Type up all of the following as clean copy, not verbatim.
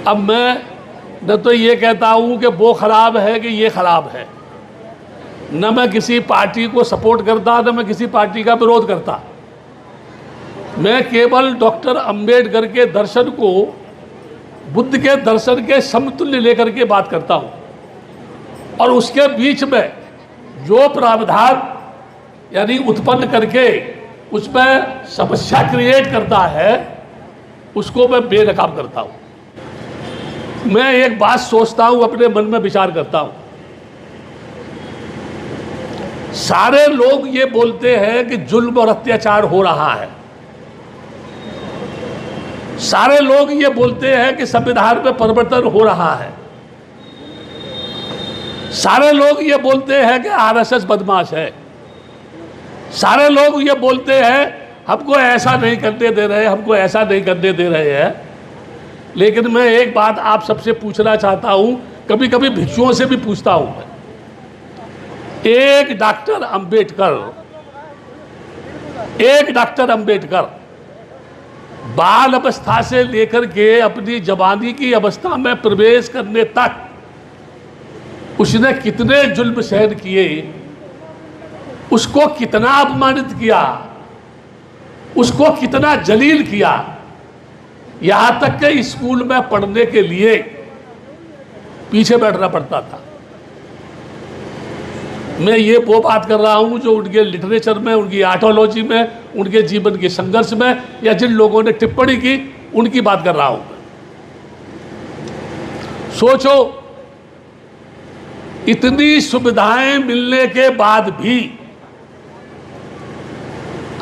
अब मैं न तो ये कहता हूँ कि वो खराब है कि ये खराब है, न मैं किसी पार्टी को सपोर्ट करता, न मैं किसी पार्टी का विरोध करता। मैं केवल डॉक्टर अंबेडकर के दर्शन को बुद्ध के दर्शन के समतुल्य लेकर के बात करता हूँ, और उसके बीच में जो प्रावधान यानी उत्पन्न करके उसमें समस्या क्रिएट करता है उसको मैं बेनकाब करता हूँ। मैं एक बात सोचता हूँ, अपने मन में विचार करता हूँ। सारे लोग ये बोलते हैं कि जुल्म और अत्याचार हो रहा है, सारे लोग ये बोलते हैं कि संविधान में परिवर्तन हो रहा है, सारे लोग ये बोलते हैं कि आरएसएस बदमाश है, सारे लोग ये बोलते हैं हमको ऐसा नहीं करने दे रहे, हमको ऐसा नहीं करने दे रहे हैं। लेकिन मैं एक बात आप सबसे पूछना चाहता हूं, कभी कभी भिक्षुओं से भी पूछता हूं मैं। एक डॉक्टर अंबेडकर बाल अवस्था से लेकर के अपनी जवानी की अवस्था में प्रवेश करने तक उसने कितने जुल्म सहन किए, उसको कितना अपमानित किया, उसको कितना जलील किया। यहां तक कि स्कूल में पढ़ने के लिए पीछे बैठना पड़ता था। मैं ये वो बात कर रहा हूं जो उनके लिटरेचर में, उनकी आइडियोलॉजी में, उनके जीवन के संघर्ष में, या जिन लोगों ने टिप्पणी की उनकी बात कर रहा हूं। सोचो, इतनी सुविधाएं मिलने के बाद भी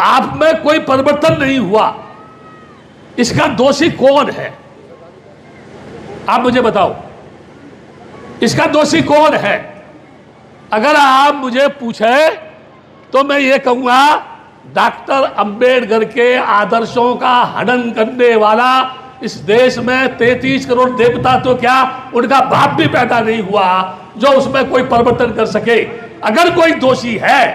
आप में कोई परिवर्तन नहीं हुआ, इसका दोषी कौन है? आप मुझे बताओ, इसका दोषी कौन है? अगर आप मुझे पूछे तो मैं ये कहूंगा, डॉक्टर अंबेडकर के आदर्शों का हनन करने वाला इस देश में 33 करोड़ देवता तो क्या, उनका बाप भी पैदा नहीं हुआ जो उसमें कोई परिवर्तन कर सके। अगर कोई दोषी है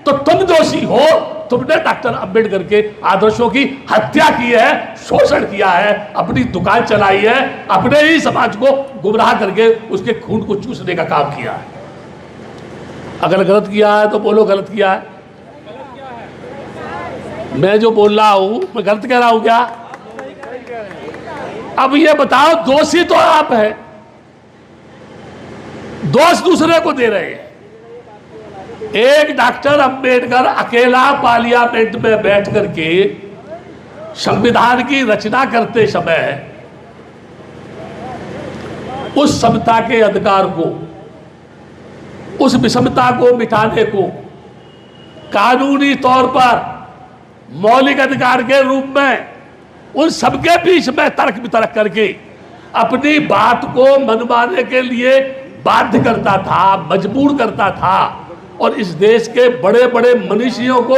तो तुम दोषी हो, तुमने डॉक्टर अंबेडकर के आदर्शों की हत्या की है, शोषण किया है, अपनी दुकान चलाई है, अपने ही समाज को गुमराह करके उसके खून को चूसने का काम किया है। अगर गलत किया है तो बोलो गलत किया है। मैं जो बोल रहा हूं मैं गलत कह रहा हूं क्या? अब ये बताओ, दोषी तो आप हैं, दोष दूसरे को दे रहे हैं। एक डॉक्टर अंबेडकर अकेला पार्लियामेंट में बैठ करके संविधान की रचना करते समय उस समता के अधिकार को, उस विषमता को मिटाने को कानूनी तौर पर मौलिक अधिकार के रूप में उन सबके बीच में तर्क वितर्क करके अपनी बात को मनवाने के लिए बाध्य करता था, मजबूर करता था। और इस देश के बड़े बड़े मनीषियों को,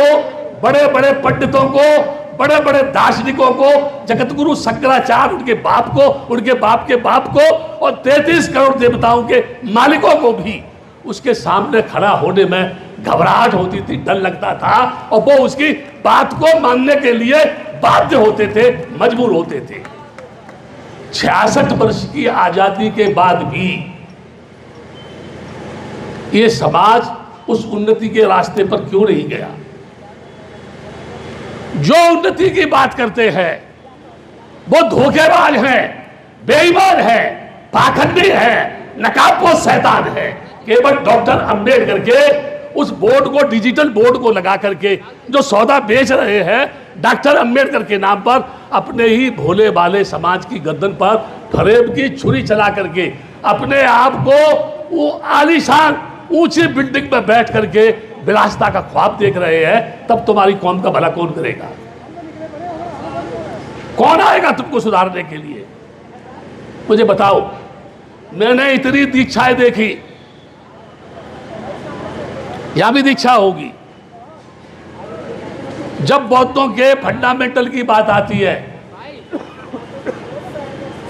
बड़े बड़े पंडितों को, बड़े बड़े दार्शनिकों को, जगतगुरु शंकराचार्य, उनके बाप को, उनके बाप के बाप को, और 33 करोड़ देवताओं के मालिकों को भी उसके सामने खड़ा होने में घबराहट होती थी, डर लगता था, और वो उसकी बात को मानने के लिए बाध्य होते थे, मजबूर होते थे। 66 वर्ष की आजादी के बाद भी ये समाज उस उन्नति के रास्ते पर क्यों नहीं गया? जो उन्नति की बात करते हैं वो धोखेबाज हैं, बेईमान हैं, पाखंडी हैं, नकाबपोश शैतान है। केवल डॉक्टर अंबेडकर के उस बोर्ड को, डिजिटल बोर्ड को लगा करके जो सौदा बेच रहे हैं डॉक्टर अंबेडकर के नाम पर, अपने ही भोले भाले समाज की गर्दन पर फरेब की छुरी चला करके अपने आप को वो आलीशान ऊंची बिल्डिंग में बैठ करके विलासिता का ख्वाब देख रहे हैं, तब तुम्हारी कौम का भला कौन करेगा? कौन आएगा तुमको सुधारने के लिए? मुझे बताओ। मैंने इतनी दीक्षाएं देखी, यहां भी दीक्षा होगी। जब बौद्धों के फंडामेंटल की बात आती है,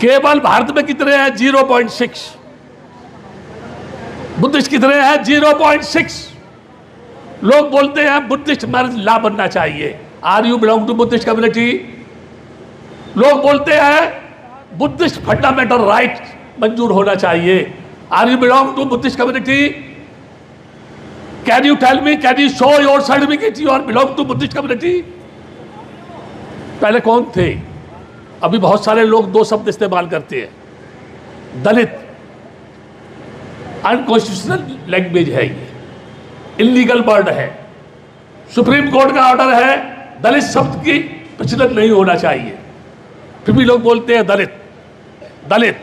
केवल भारत में कितने हैं? 0.6। बुद्धिस्ट कितने हैं? 0.6। लोग बोलते हैं बुद्धिस्ट मैरिज लॉ बनना चाहिए। Are you belong to Buddhist community? लोग बोलते हैं बुद्धिस्ट फंडामेंटल राइट मंजूर होना चाहिए। Are you belong to Buddhist community? Can you tell me, can you show your certificate you are belong to Buddhist community? पहले कौन थे? अभी बहुत सारे लोग दो शब्द इस्तेमाल करते हैं। दलित अनकॉन्स्टिट्यूशनल लैंग्वेज है, ये इलीगल वर्ड है। सुप्रीम कोर्ट का ऑर्डर है दलित शब्द की प्रचलन नहीं होना चाहिए, फिर भी लोग बोलते हैं दलित दलित।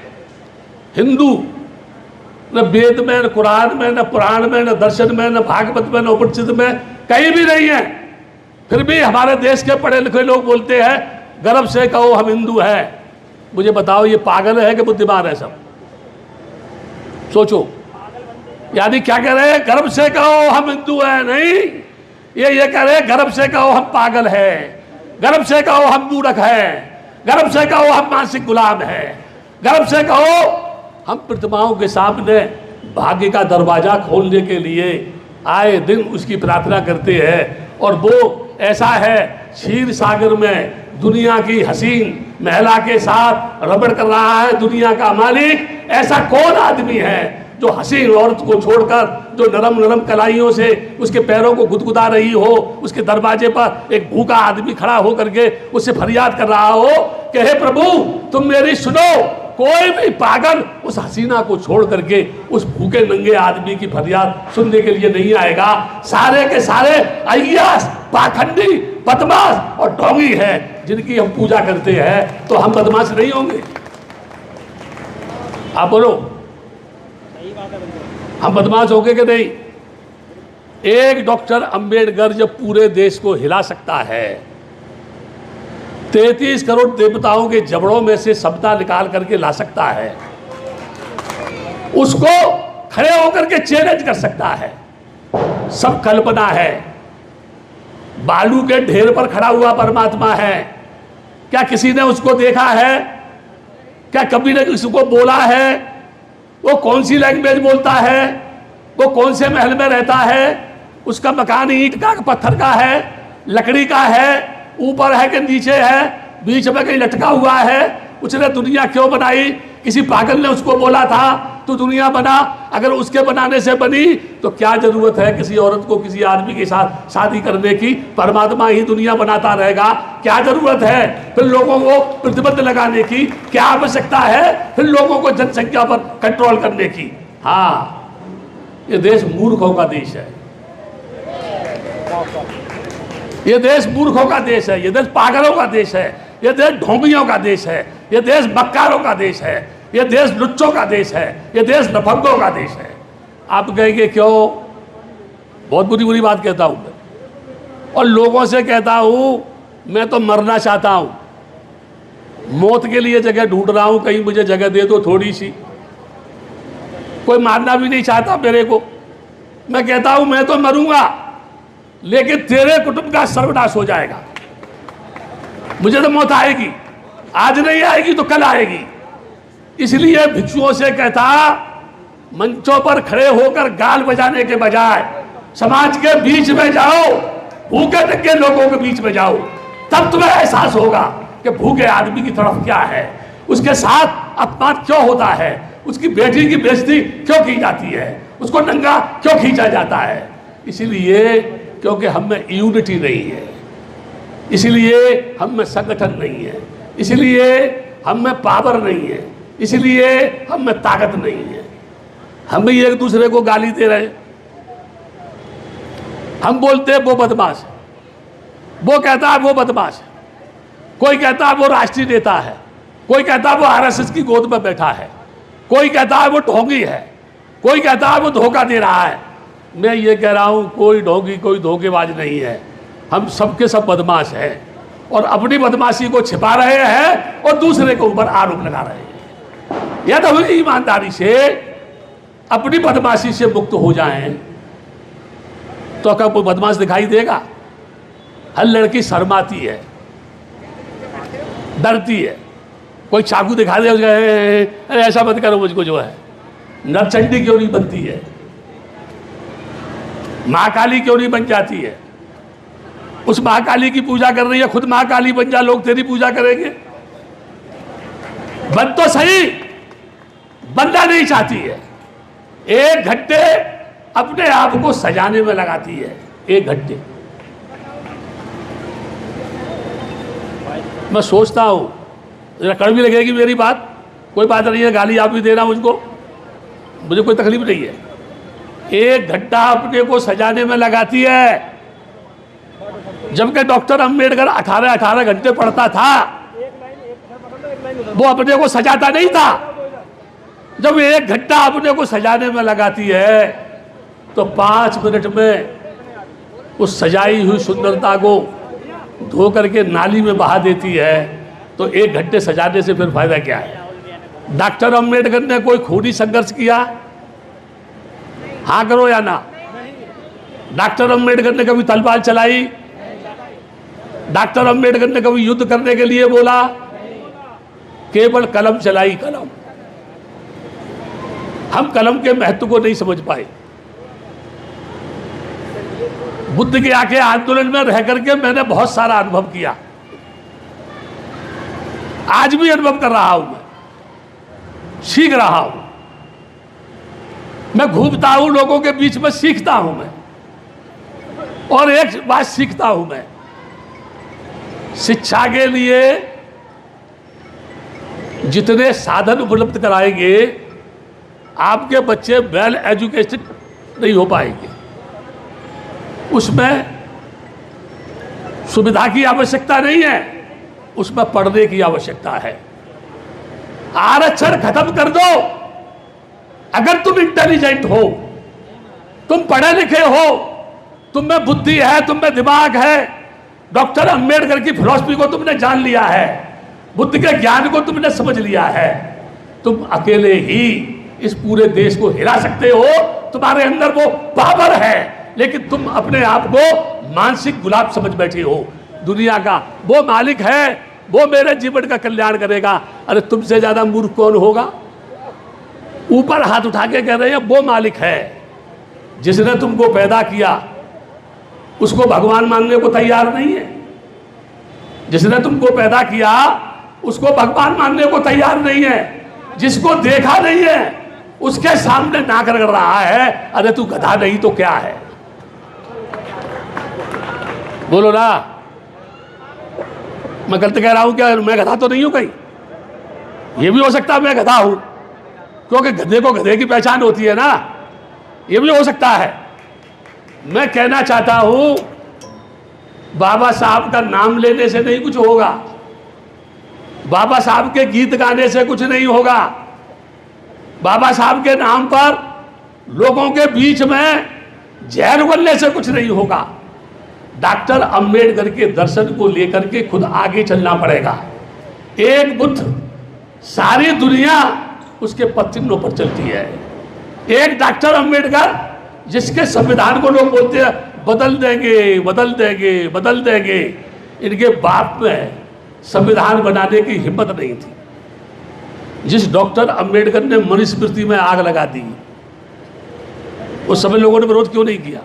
हिंदू न वेद में, न कुरान में, न पुराण में, न दर्शन में, न भागवत में, न उपनिषद में कहीं भी नहीं है। फिर भी हमारे देश के पढ़े लिखे लोग बोलते हैं गर्व से कहो हम हिंदू हैं। मुझे बताओ ये पागल है कि बुद्धिमान है? सब सोचो। यानी क्या कह रहे हैं? गर्व से कहो हम हिंदू हैं? नहीं, ये कह रहे हैं गर्व से कहो हम पागल हैं, गर्व से कहो हम मूर्ख हैं, गर्व से कहो हम मानसिक गुलाम हैं, गर्व से कहो हम प्रतिमाओं के सामने भाग्य का दरवाजा खोलने के लिए आए दिन उसकी प्रार्थना करते हैं। और वो ऐसा है क्षीर सागर में दुनिया की हसीन महिला के साथ रबड़ कर रहा है दुनिया का मालिक। ऐसा कौन आदमी है जो हसीन औरत को छोड़कर, जो नरम नरम कलाइयों से उसके पैरों को गुदगुदा रही हो, उसके दरवाजे पर एक भूखा आदमी खड़ा होकर के उससे फरियाद कर रहा हो कि हे प्रभु तुम मेरी सुनो। कोई भी पागल उस हसीना को छोड़ करके उस भूखे नंगे आदमी की फरियाद सुनने के लिए नहीं आएगा। सारे के सारे अय्यास, पाखंडी, बदमाश और ढोंगी है जिनकी हम पूजा करते हैं, तो हम बदमाश नहीं होंगे? आप बोलो, हम बदमाश होंगे कि नहीं? एक डॉक्टर अंबेडकर जब पूरे देश को हिला सकता है, 33 करोड़ देवताओं के जबड़ों में से सपना निकाल करके ला सकता है, उसको खड़े होकर के चैलेंज कर सकता है, सब कल्पना है। बालू के ढेर पर खड़ा हुआ परमात्मा है। क्या किसी ने उसको देखा है? क्या कभी ने उसको बोला है? वो कौन सी लैंग्वेज बोलता है? वो कौन से महल में रहता है? उसका मकान ईंट का, पत्थर का है, लकड़ी का है, ऊपर है कि नीचे है, बीच में कहीं लटका हुआ है? उसने दुनिया क्यों बनाई? किसी पागल ने उसको बोला था तो दुनिया बना। अगर उसके बनाने से बनी तो क्या जरूरत है किसी औरत को किसी आदमी के साथ शादी करने की? परमात्मा ही दुनिया बनाता रहेगा। क्या जरूरत है फिर लोगों को प्रतिबंध लगाने की? क्या आवश्यकता है फिर लोगों को जनसंख्या पर कंट्रोल करने की? हाँ, ये देश मूर्खों का देश है, ये देश मूर्खों का देश है, ये देश पागलों का देश है, ये देश ढोंगियों का देश है, ये देश मक्कारों का देश है, ये देश लुच्चों का देश है, ये देश नफंगों का देश है। आप कहेंगे क्यों? बहुत बुरी बुरी बात कहता हूं मैं, और लोगों से कहता हूं मैं तो मरना चाहता हूं, मौत के लिए जगह ढूंढ रहा हूं, कहीं मुझे जगह दे दो थोड़ी सी। कोई मारना भी नहीं चाहता मेरे को। मैं कहता हूं मैं तो मरूंगा लेकिन तेरे कुटुंब का सर्वनाश हो जाएगा। मुझे तो मौत आएगी, आज नहीं आएगी तो कल आएगी। इसलिए भिक्षुओं से कहता मंचों पर खड़े होकर गाल बजाने के बजाय समाज के बीच में जाओ, भूखे नंगे लोगों के बीच में जाओ, तब तुम्हें एहसास होगा कि भूखे आदमी की तरफ क्या है, उसके साथ अपमान क्यों होता है, उसकी बेटी की बेइज्जती क्यों की जाती है, उसको नंगा क्यों खींचा जाता है। इसीलिए क्योंकि हम में यूनिटी नहीं है, इसलिए हम में संगठन नहीं है, इसलिए हम में पावर नहीं है, इसलिए हम में ताकत नहीं है। हम भी एक दूसरे को गाली दे रहे हैं। हम बोलते हैं वो बदमाश है, वो कहता है वो बदमाश है, कोई कहता है वो राष्ट्रीय नेता है, कोई कहता है वो आरएसएस की गोद में बैठा है, कोई कहता है वो ढोंगी है, कोई कहता है वो धोखा दे रहा है। मैं ये कह रहा हूं कोई ढोंगी कोई धोखेबाज नहीं है, हम सबके सब बदमाश हैं और अपनी बदमाशी को छिपा रहे हैं और दूसरे के ऊपर आरोप लगा रहे हैं। या तो ईमानदारी से अपनी बदमाशी से मुक्त हो जाएं तो क्या कोई बदमाश दिखाई देगा? हर लड़की शर्माती है, डरती है, कोई चाकू दिखा दे अरे ऐसा मत करो मुझको, जो है नरचंडी क्यों नहीं बनती है, महाकाली क्यों नहीं बन जाती है? उस महाकाली की पूजा कर रही है, खुद महाकाली बन जा, लोग तेरी पूजा करेंगे। बन तो सही, बनना नहीं चाहती है। 1 घंटे अपने आप को सजाने में लगाती है, 1 घंटे। मैं सोचता हूं, जरा कड़वी लगेगी मेरी बात, कोई बात नहीं है, गाली आप भी देना मुझको, मुझे कोई तकलीफ नहीं है। 1 घंटा अपने को सजाने में लगाती है, जबकि डॉक्टर अंबेडकर 18 घंटे पढ़ता था, वो अपने को सजाता नहीं था। जब 1 घंटा अपने को सजाने में लगाती है तो 5 मिनट में उस सजाई हुई सुंदरता को धो करके नाली में बहा देती है। तो 1 घंटे सजाने से फिर फायदा क्या है? डॉक्टर अंबेडकर ने कोई खूनी संघर्ष किया? हाँ करो या ना? डॉक्टर अंबेडकर ने कभी तलवार चलाई? डॉक्टर अंबेडकर ने कभी युद्ध करने के लिए बोला? केवल कलम चलाई, कलम। हम कलम के महत्व को नहीं समझ पाए। बुद्ध के आके आंदोलन में रह करके मैंने बहुत सारा अनुभव किया, आज भी अनुभव कर रहा हूं, मैं सीख रहा हूं, मैं घूमता हूं लोगों के बीच में, सीखता हूं मैं। और एक बात सीखता हूं मैं, शिक्षा के लिए जितने साधन उपलब्ध कराएंगे आपके बच्चे वेल एजुकेटेड नहीं हो पाएंगे। उसमें सुविधा की आवश्यकता नहीं है, उसमें पढ़ने की आवश्यकता है। आरक्षण खत्म कर दो। अगर तुम इंटेलिजेंट हो, तुम पढ़े लिखे हो, तुम में बुद्धि है, तुम में दिमाग है, डॉक्टर अंबेडकर की फिलॉसफी को तुमने जान लिया है, बुद्ध के ज्ञान को तुमने समझ लिया है, तुम अकेले ही इस पूरे देश को हिला सकते हो। तुम्हारे अंदर वो पावर है, लेकिन तुम अपने आप को मानसिक गुलाम समझ बैठे हो। दुनिया का वो मालिक है, वो मेरे जीवन का कल्याण करेगा। अरे तुमसे ज्यादा मूर्ख कौन होगा? ऊपर हाथ उठा के कह रहे हैं वो मालिक है। जिसने तुमको पैदा किया उसको भगवान मानने को तैयार नहीं है। जिसने तुमको पैदा किया उसको भगवान मानने को तैयार नहीं है। जिसको देखा नहीं है उसके सामने नाक रगड़ रहा है। अरे तू गधा नहीं तो क्या है? बोलो ना, मैं गलत कह रहा हूं क्या? मैं गधा तो नहीं हूं कहीं? ये भी हो सकता है मैं गधा हूं, क्योंकि गधे को गधे की पहचान होती है ना, ये भी हो सकता है। मैं कहना चाहता हूं बाबा साहब का नाम लेने से नहीं कुछ होगा, बाबा साहब के गीत गाने से कुछ नहीं होगा, बाबा साहब के नाम पर लोगों के बीच में जहर उगलने से कुछ नहीं होगा। डॉक्टर अंबेडकर के दर्शन को लेकर के खुद आगे चलना पड़ेगा। एक बुद्ध, सारी दुनिया उसके पदचिन्हों पर चलती है। एक डॉक्टर अंबेडकर जिसके संविधान को लोग बोलते हैं बदल देंगे बदल देंगे बदल देंगे, इनके बाप में संविधान बनाने की हिम्मत नहीं थी। जिस डॉक्टर अंबेडकर ने मनुस्मृति में आग लगा दी, उस समय लोगों ने विरोध क्यों नहीं किया?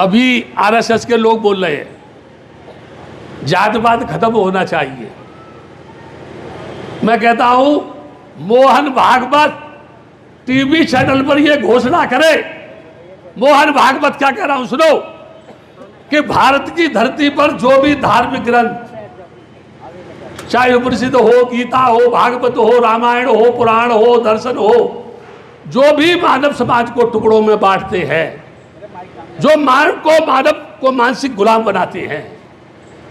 अभी आरएसएस के लोग बोल रहे हैं जातिवाद खत्म होना चाहिए। मैं कहता हूं मोहन भागवत टीवी चैनल पर यह घोषणा करे। मोहन भागवत क्या कह रहा हूं सुनो, कि भारत की धरती पर जो भी धार्मिक ग्रंथ, चाहे उपनिषद हो, गीता हो, भागवत हो, रामायण हो, पुराण हो, दर्शन हो, जो भी मानव समाज को टुकड़ों में बांटते हैं, जो मानव को मानसिक गुलाम बनाते हैं,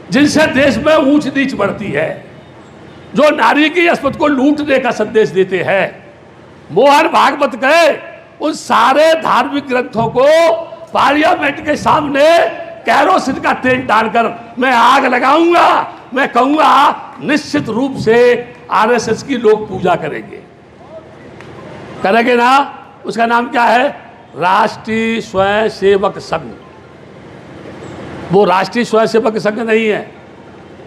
जिनसे देश में ऊंच नीच बढ़ती है, जो नारी की अस्मत को लूटने का संदेश देते हैं, मोहन भागवत कहे उन सारे धार्मिक ग्रंथों को पार्लियामेंट के सामने कैरोसिन का तेल डालकर मैं आग लगाऊंगा। मैं कहूंगा निश्चित रूप से आरएसएस की लोग पूजा करेंगे। करेंगे ना? उसका नाम क्या है? राष्ट्रीय स्वयंसेवक संघ। वो राष्ट्रीय स्वयंसेवक संघ नहीं है,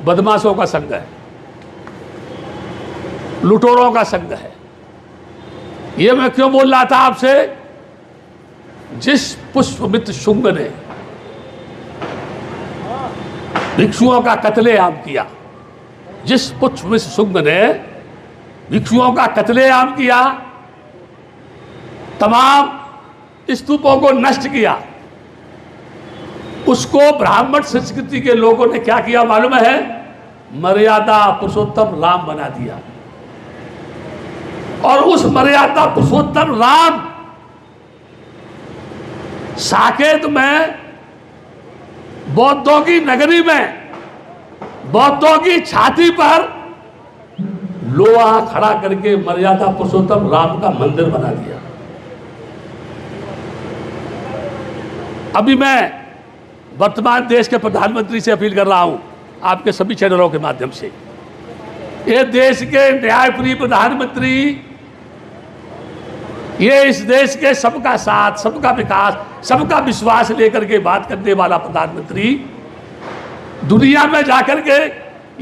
बदमाशों का संघ है, लुटेरों का संघ है। ये मैं क्यों बोल रहा था आपसे? जिस पुष्पमित्र शुंग ने भिक्षुओं का कत्लेआम किया, जिस पुष्प शुंग ने भिक्षुओं का कत्लेआम किया, तमाम स्तूपों को नष्ट किया, उसको ब्राह्मण संस्कृति के लोगों ने क्या किया मालूम है? मर्यादा पुरुषोत्तम राम बना दिया। और उस मर्यादा पुरुषोत्तम राम साकेत में, बौद्धों की नगरी में, बौद्धों की छाती पर लोहा खड़ा करके मर्यादा पुरुषोत्तम राम का मंदिर बना दिया। अभी मैं वर्तमान देश के प्रधानमंत्री से अपील कर रहा हूं, आपके सभी चैनलों के माध्यम से, ये देश के न्यायप्रिय प्रधानमंत्री, ये इस देश के सबका साथ, सबका विकास, सबका विश्वास लेकर के बात करने वाला प्रधानमंत्री, दुनिया में जाकर के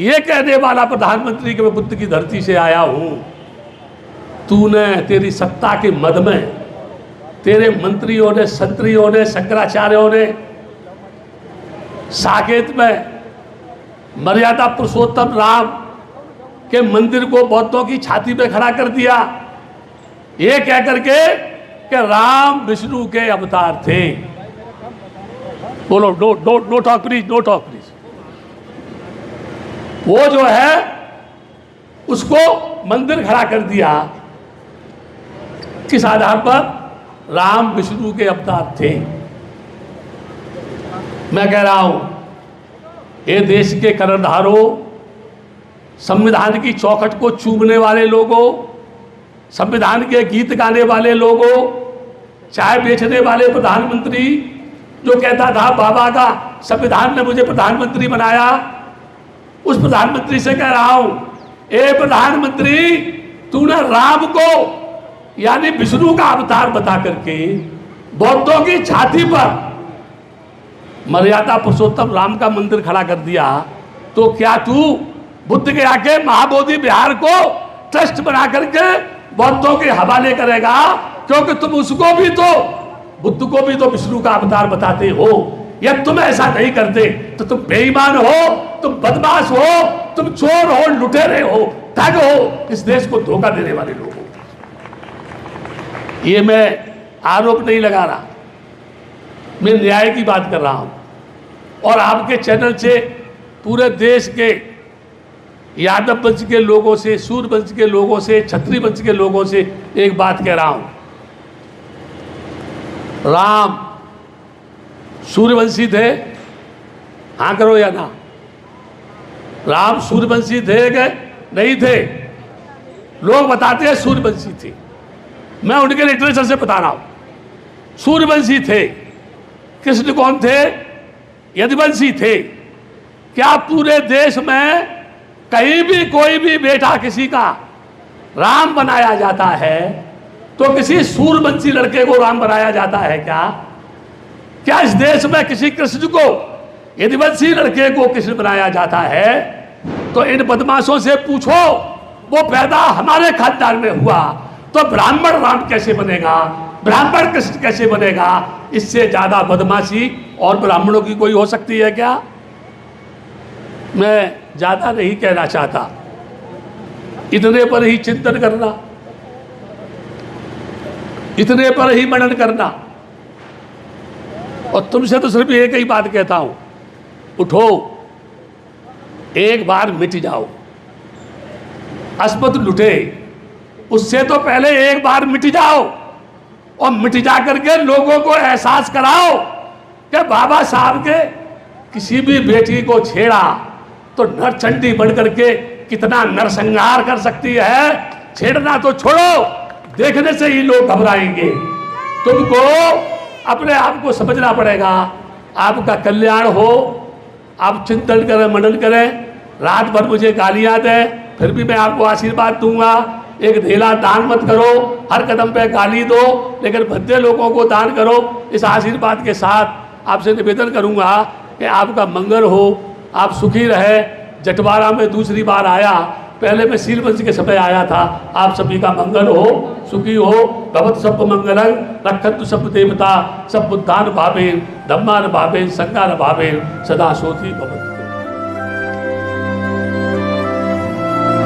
ये कहने वाला प्रधानमंत्री कि मैं बुद्ध की धरती से आया हूं, तूने, तेरी सत्ता के मद में तेरे मंत्रियों ने, संतरियों ने, शंकराचार्यों ने साकेत में मर्यादा पुरुषोत्तम राम के मंदिर को बौद्धों की छाती पे खड़ा कर दिया, ये कह करके कि राम विष्णु के अवतार थे। बोलो no talk please, no talk please. वो जो है उसको मंदिर खड़ा कर दिया, किस आधार पर? राम विष्णु के अवतार थे। मैं कह रहा हूं, ये देश के कर्णधारों, संविधान की चौखट को चूमने वाले लोगों, संविधान के गीत गाने वाले लोगों, चाय बेचने वाले प्रधानमंत्री जो कहता था बाबा का संविधान ने मुझे प्रधानमंत्री बनाया, उस प्रधानमंत्री से कह रहा हूं, ए प्रधानमंत्री, तूने राम को यानी विष्णु का अवतार बता करके बौद्धों की छाती पर मर्यादा पुरुषोत्तम राम का मंदिर खड़ा कर दिया, तो क्या तू बुद्ध के आके महाबोधि विहार को ट्रस्ट बना करके बौद्धों के हवाले करेगा? क्योंकि तुम उसको भी तो, बुद्ध को भी तो विष्णु का अवतार बताते हो। या तुम ऐसा नहीं करते तो तुम बेईमान हो, तुम बदमाश हो, तुम चोर हो, लुटेरे हो, ठग हो, इस देश को धोखा देने वाले लोग हो। ये मैं आरोप नहीं लगा रहा, मैं न्याय की बात कर रहा हूं। और आपके चैनल से पूरे देश के यादव वंश के लोगों से, सूर्य वंश के लोगों से, क्षत्रिय वंश के लोगों से एक बात कह रहा हूं, राम सूर्यवंशी थे? हाँ करो या ना? राम सूर्यवंशी थे कि नहीं थे? लोग बताते हैं सूर्यवंशी थे, मैं उनके लिटरेचर से बता रहा हूं। सूर्यवंशी थे। कृष्ण कौन थे? यदुवंशी थे। क्या पूरे देश में कहीं भी कोई भी बेटा किसी का राम बनाया जाता है तो किसी सूर्यवंशी लड़के को राम बनाया जाता है क्या? क्या इस देश में किसी कृष्ण को, यदुवंशी लड़के को कृष्ण बनाया जाता है? तो इन बदमाशों से पूछो, वो पैदा हमारे खानदान में हुआ तो ब्राह्मण राम कैसे बनेगा, ब्राह्मण कृष्ण कैसे बनेगा? इससे ज्यादा बदमाशी और ब्राह्मणों की कोई हो सकती है क्या? मैं ज्यादा नहीं कहना चाहता, इतने पर ही चिंतन करना, इतने पर ही मनन करना। और तुमसे तो सिर्फ एक ही बात कहता हूं, उठो, एक बार मिट जाओ। अस्पत लुटे, उससे तो पहले एक बार मिट जाओ और मिट जा करके लोगों को एहसास कराओ कि बाबा साहब के किसी भी बेटी को छेड़ा तो नरचंडी बढ़ करके कितना नरसंहार कर सकती है। छेड़ना तो छोड़ो, देखने से ही लोग घबराएंगे। तुमको अपने आप को समझना पड़ेगा, आपका कल्याण हो। आप चिंतन करें, मनन करें, रात भर मुझे गालियां दें, फिर भी मैं आपको आशीर्वाद दूंगा। एक ढेला दान मत करो, हर कदम पे गाली दो, लेकिन भद्दे लोगों को दान करो। इस आशीर्वाद के साथ आपसे निवेदन करूंगा कि आपका मंगल हो, आप सुखी रहे। जटवाड़ा में दूसरी बार आया, पहले मैं सीलवंश के समय आया था। आप सभी का मंगल हो, सुखी हो। भवत सब मंगलं रक्षन्तु सब देवता, सब बुद्धान भावेन, धम्मान भावेन, संज्ञान भावेन, सदा सोती भवति।